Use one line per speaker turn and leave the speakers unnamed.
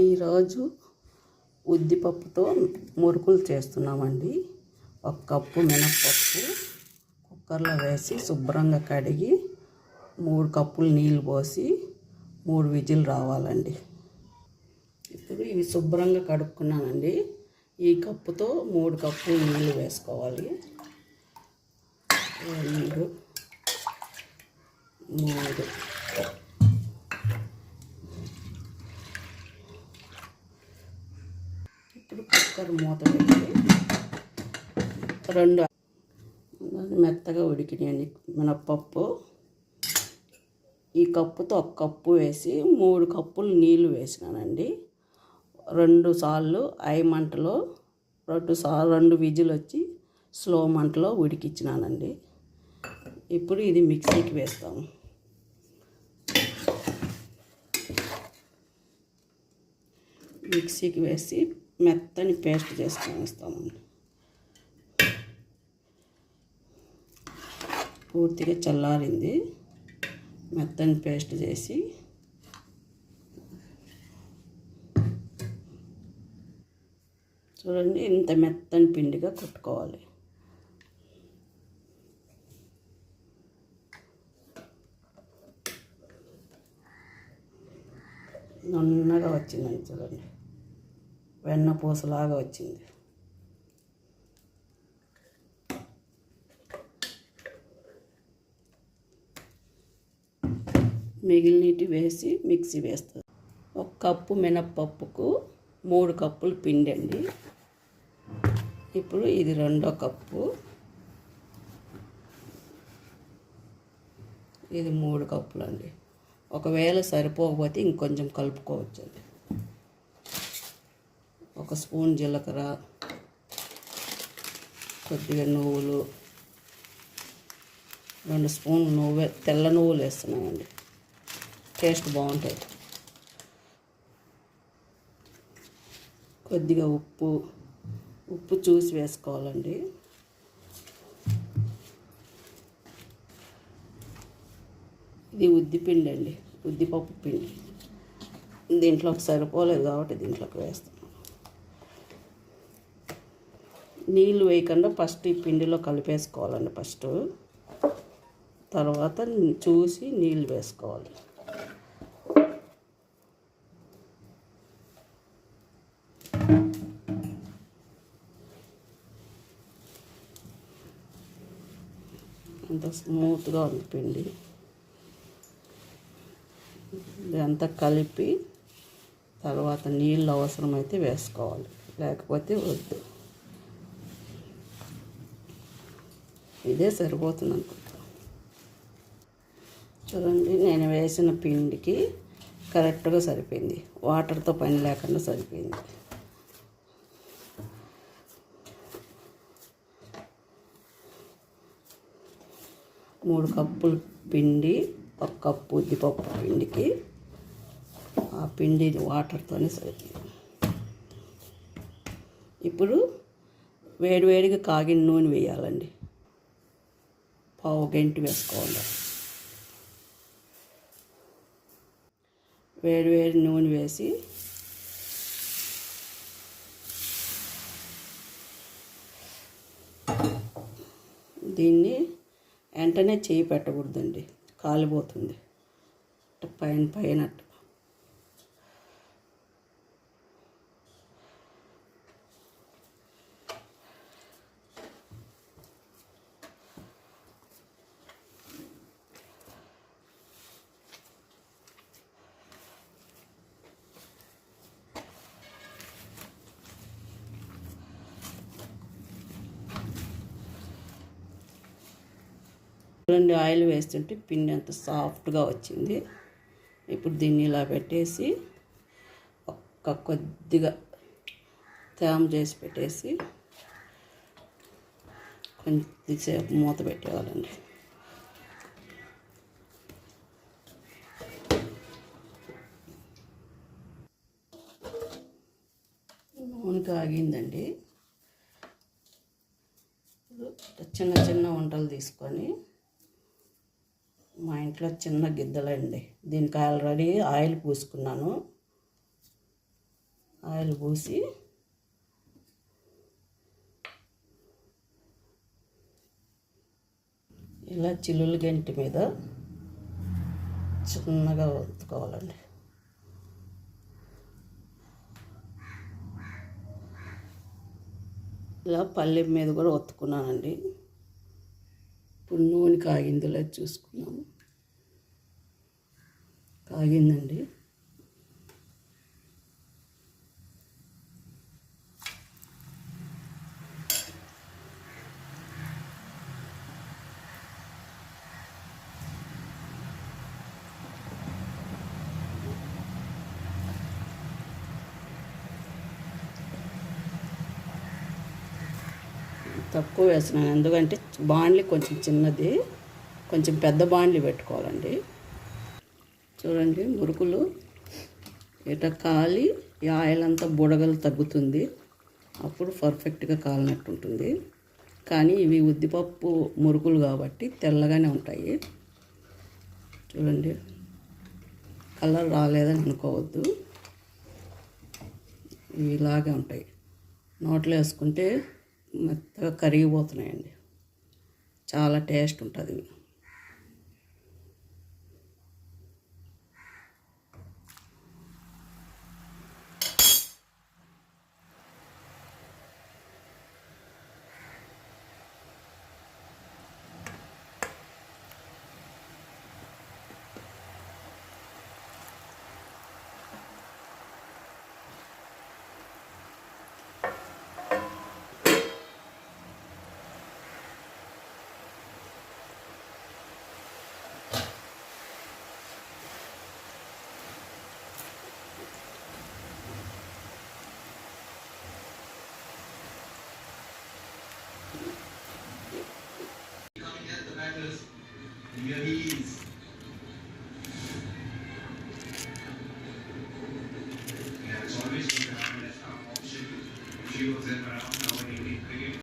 ఈరోజు ఉద్దిపప్పుతో మురుకులు చేస్తున్నామండి. 1 కప్పు మినపప్పు కుక్కర్లో వేసి శుభ్రంగా కడిగి 3 కప్పులు నీళ్ళు పోసి 3 విజిల్ రావాలండి. ఇప్పుడు ఇవి శుభ్రంగా కడుక్కున్నానండి. ఈ కప్పుతో 3 కప్పులు నీళ్ళు వేసుకోవాలి. 2 3 ఇప్పుడు కుక్కర్ మూత పెట్టి 2 మెత్తగా ఉడికినాయండి మినప్పప్పు. ఈ కప్పుతో 1 కప్పు వేసి 3 కప్పులు నీళ్ళు వేసినానండి. 2 సార్లు హై మంటలో 2 విజిల్ వచ్చి స్లో మంటలో ఉడికించినానండి. ఇప్పుడు ఇది మిక్సీకి వేస్తాము. మిక్సీకి వేసి మెత్తని పేస్ట్ చేసుకొని వేస్తామండి. పూర్తిగా చల్లారింది. మెత్తని పేస్ట్ చేసి చూడండి, ఇంత మెత్తని పిండిగా కొట్టుకోవాలి. నున్నగా వచ్చిందండి, చూడండి, వెన్న పూసలాగా వచ్చింది. మిగిలినటి వేసి మిక్సీ వేస్తారు. 1 కప్పు మినప్పప్పుకు 3 కప్పులు పిండి అండి. ఇప్పుడు ఇది 2వ కప్పు, ఇది 3 కప్పులు అండి. ఒకవేళ సరిపోకపోతే ఇంకొంచెం కలుపుకోవచ్చు అండి. 1 స్పూన్ జీలకర్ర, కొద్దిగా నువ్వులు, 2 స్పూన్లు తెల్ల నువ్వులు వేస్తున్నామండి. టేస్ట్ బాగుంటుంది. కొద్దిగా ఉప్పు చూసి వేసుకోవాలండి. ఇది ఉద్దిపిండి అండి, ఉద్దిపప్పు పిండి. దీంట్లోకి సరిపోలేదు కాబట్టి దీంట్లోకి వేస్తాం. నీళ్ళు వేయకుండా ఫస్ట్ ఈ పిండిలో కలిపేసుకోవాలండి. తర్వాత చూసి నీళ్ళు వేసుకోవాలి. అంత స్మూత్గా ఉంది పిండి. ఇదంతా కలిపి తర్వాత నీళ్ళు అవసరమైతే వేసుకోవాలి, లేకపోతే వద్దు. ఇదే సరిపోతుంది అనుకుంటా. చూడండి, నేను వేసిన పిండికి కరెక్ట్గా సరిపోయింది. వాటర్తో పని లేకుండా సరిపోయింది. మూడు కప్పులు పిండి, 1 కప్పు ఉద్దిపప్పు పిండికి ఆ పిండి వాటర్తోనే సరిపోయింది. ఇప్పుడు వేడివేడిగా కాగిన నూనె వేయాలండి. 1/2 గంట వేసుకోవాలి. వేడి నూనె వేసి దీన్ని వెంటనే చేయి పెట్టకూడదండి, కాలిపోతుంది. పైన 2 ఆయిల్ వేస్తుంటే పిండి అంత సాఫ్ట్గా వచ్చింది. ఇప్పుడు దీన్ని ఇలా పెట్టేసి కొద్దిగా తేమ చేసి పెట్టేసి కొంచెంసేపు మూత పెట్టేవాళ్ళండి. నూనె కాగిందండి. చిన్న వంటలు తీసుకొని, మా ఇంట్లో చిన్న గిద్దలండి, దీనికి ఆల్రెడీ ఆయిల్ పూసుకున్నాను. ఆయిల్ పోసి ఇలా చిల్లుల గంటి మీద చిన్నగా ఒత్తుకోవాలండి. ఇలా పల్లెం మీద కూడా ఒత్తుకున్నానండి. ఇప్పుడు నూనె కాగిందో లేదు చూసుకున్నాము. కాగిందండి. తక్కువ వేస్తున్నాను ఎందుకంటే బాండ్లీ కొంచెం చిన్నది, కొంచెం పెద్ద బాండ్లీ పెట్టుకోవాలండి. చూడండి మురుకులు ఇట కాలి ఈ ఆయిల్ అంతా బుడగలు తగ్గుతుంది, అప్పుడు పర్ఫెక్ట్గా కాలినట్టు ఉంటుంది. కానీ ఇవి ఉద్దిపప్పు మురుకులు కాబట్టి తెల్లగానే ఉంటాయి. చూడండి కలర్ రాలేదని అనుకోవద్దు, ఇవి ఇలాగే ఉంటాయి. నోట్లో వేసుకుంటే మెత్తగా కరిగిపోతున్నాయండి, చాలా టేస్ట్ ఉంటుంది ఇవి.